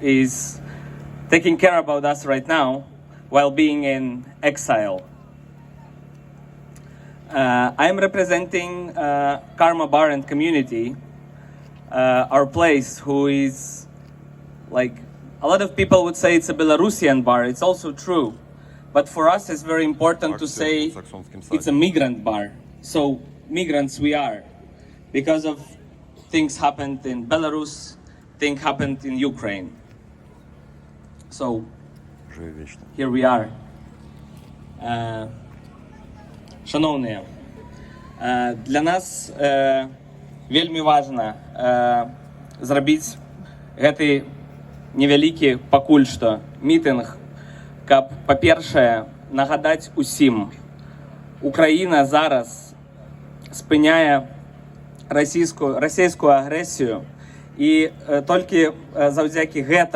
is taking care about us right now while being in exile. I am representing Karma Bar and Community, our place, who is like a lot of people would say it's a Belarusian bar. It's also true, but for us it's very important to say it's a migrant bar. So migrants we are, because of things happened in Belarus, things happened in Ukraine. So here we are. Шановні, для нас вельмі важна зрабіць гэты невялікі пакуль што мітынг, каб, па-першае, нагадаць усім, Украіна зараз спыняе расійскую агрэсію, і толькі заўдзякі гэта